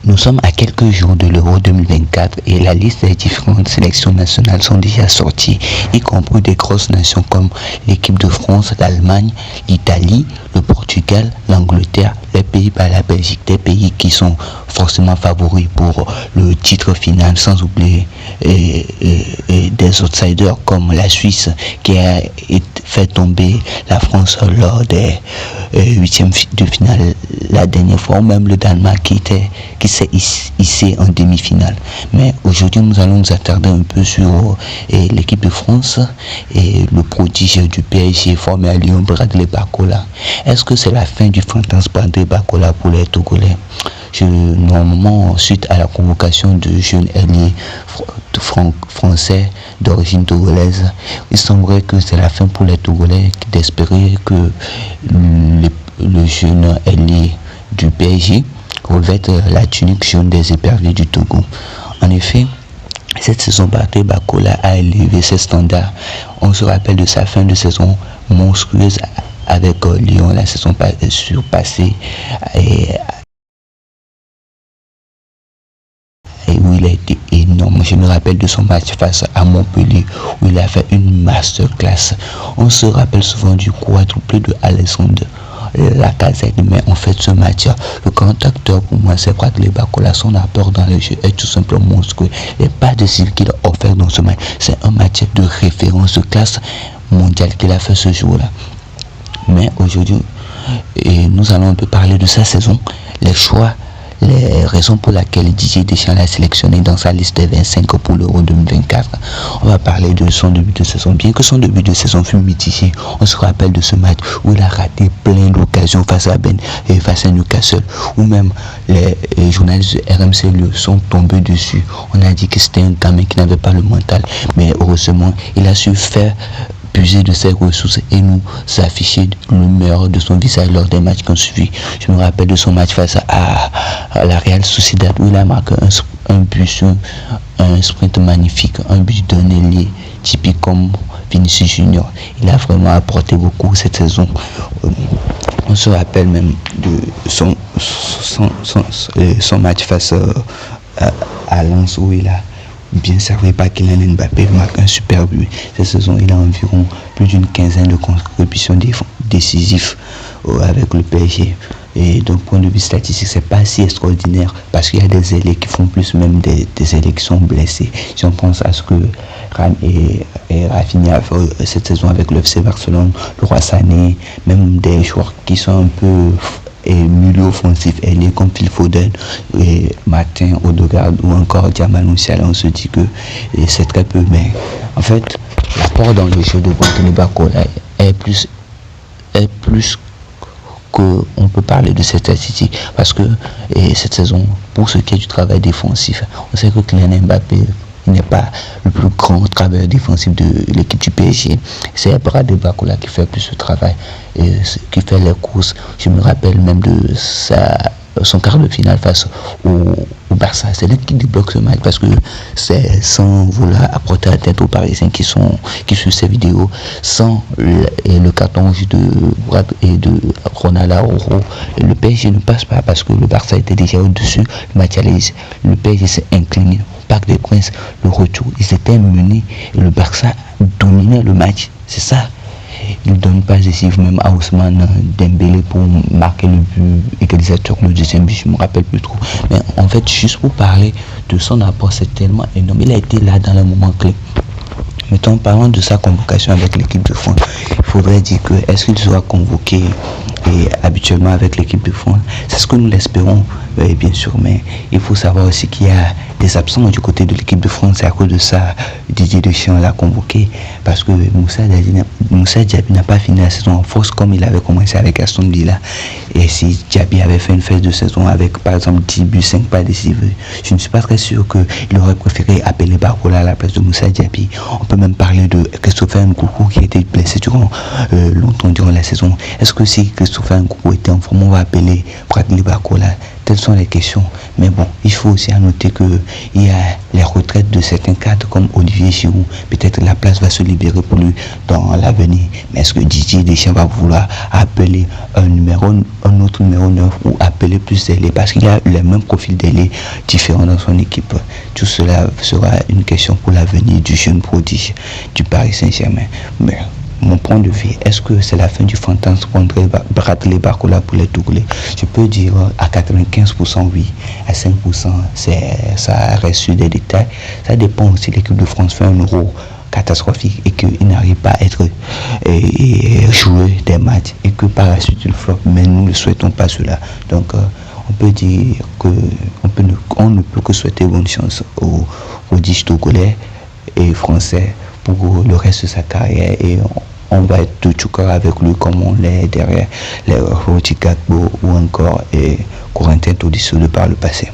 Nous sommes à quelques jours de l'Euro 2024 et la liste des différentes sélections nationales sont déjà sorties, y compris des grosses nations comme l'équipe de France, l'Allemagne, l'Italie, le Portugal, l'Angleterre, les Pays-Bas, la Belgique, des pays qui sont forcément favoris pour le titre final, sans oublier des outsiders comme la Suisse qui a fait tomber la France lors des huitièmes de finale la dernière fois, ou même le Danemark qui s'est hissé en demi-finale. Mais aujourd'hui, nous allons nous attarder un peu sur l'équipe de France et le prodige du PSG formé à Lyon, Bradley Barcola. Est-ce que c'est la fin du fantasme Bradley Barcola pour les Togolais? Normalement, suite à la convocation de jeunes ailiers français d'origine togolaise, il semblerait que c'est la fin pour les Togolais d'espérer que le jeune ailier du PSG revête la tunique jaune des éperviers du Togo. En effet, cette saison, Bradley Barcola a élevé ses standards. On se rappelle de sa fin de saison monstrueuse avec Lyon la saison surpassée et où il a été énorme. Je me rappelle de son match face à Montpellier où il a fait une masterclass. On se rappelle souvent du quadruplé de Alexandre Lacazette, mais en fait ce match, le grand acteur pour moi c'est Bradley Barcola. Son apport dans le jeu est tout simplement monstrueux. Les pas de style qu'il a offert dans ce match, c'est un match de référence de classe mondiale qu'il a fait ce jour-là. Mais aujourd'hui, nous allons un peu parler de sa saison, les choix, les raisons pour lesquelles Didier Deschamps l'a sélectionné dans sa liste des 25 pour l'Euro 2024. On va parler de son début de saison. Bien que son début de saison fut mitigé, on se rappelle de ce match où il a raté plein d'occasions face à Newcastle, où même les journalistes de RMC lui sont tombés dessus. On a dit que c'était un gamin qui n'avait pas le mental, mais heureusement, il a su faire puiser de ses ressources et nous afficher le meilleur de son visage lors des matchs qu'on suivi. Je me rappelle de son match face à la Real Sociedad où il a marqué un but sur un sprint magnifique, un but d'un ailier typique comme Vinicius Junior. Il a vraiment apporté beaucoup cette saison. On se rappelle même de son match face à Lens où il a bien servi par Kylian Mbappé, marque un super but. Cette saison, il a environ plus d'une quinzaine de contributions décisives avec le PSG. Et d'un point de vue statistique, c'est pas si extraordinaire parce qu'il y a des ailiers qui font plus, même des ailiers qui sont blessés. Si on pense à ce que Rafinha a fait cette saison avec le FC Barcelone, le Roi Sané, même des joueurs qui sont un peu milieu offensif ailier comme Phil Foden et Martin Odegaard ou encore Jamal Musiala, on se dit que c'est très peu, mais en fait l'apport dans le jeu de Bradley Barcola est plus qu'on peut parler de cette statistique parce que cette saison, pour ce qui est du travail défensif, on sait que Kylian Mbappé n'est pas le plus grand travailleur défensif de l'équipe du PSG. C'est Bradley Barcola qui fait plus ce travail et qui fait les courses. Je me rappelle même de son quart de finale face au Barça. C'est lui qui débloque ce match parce que c'est sans vouloir apporter la tête aux Parisiens qui suivent ces vidéos, sans le carton rouge de Ronald Araujo. Le PSG ne passe pas parce que le Barça était déjà au-dessus. Le match allait, le PSG s'est incliné. Parc des Princes, le retour, ils étaient menés et le Barça dominait le match. C'est ça. Il ne donne pas décisif même à Ousmane Dembélé pour marquer le but égalisateur, le deuxième but, je ne me rappelle plus trop. Mais en fait, juste pour parler de son apport, c'est tellement énorme. Il a été là dans le moment clé. Mettons, parlant de sa convocation avec l'équipe de France, il faudrait dire que est-ce qu'il sera convoqué habituellement avec l'équipe de France? C'est ce que nous l'espérons, bien sûr, mais il faut savoir aussi qu'il y a des absents du côté de l'équipe de France. C'est à cause de ça Didier Deschamps l'a convoqué parce que Moussa Diaby n'a pas fini la saison en force comme il avait commencé avec Aston Villa. Et si Diaby avait fait une phase de saison avec par exemple 10 buts, 5 pas décisifs, je ne suis pas très sûr qu'il aurait préféré appeler Barcola à la place de Moussa Diaby. On peut même parler de Christopher Nkunku qui a été blessé longtemps durant la saison. Est-ce que si Christopher se fait un groupe était en forme, on va appeler Bradley Barcola. Telles sont les questions. Mais bon, il faut aussi noter qu'il y a les retraites de certains cadres comme Olivier Giroud. Peut-être la place va se libérer pour lui dans l'avenir. Mais est-ce que Didier Deschamps va vouloir appeler un autre numéro 9 ou appeler plus d'ailiers? Parce qu'il y a le même profil d'ailiers différents dans son équipe. Tout cela sera une question pour l'avenir du jeune prodige du Paris Saint-Germain. Mais mon point de vue, est-ce que c'est la fin du fantasme contre Bradley Barcola pour les Togolais? Je peux dire à 95% oui, à 5% ça reste sur des détails. Ça dépend aussi, l'équipe de France fait un euro catastrophique et qu'il n'arrive pas à être joué des matchs et que par la suite il flop, mais nous ne souhaitons pas cela. Donc on peut dire que on ne peut que souhaiter bonne chance aux Togolais et français pour le reste de sa carrière, et on va être de tout cœur avec lui comme on l'est derrière les Rodi Gakpo ou encore Corentin Tolisso de par le passé.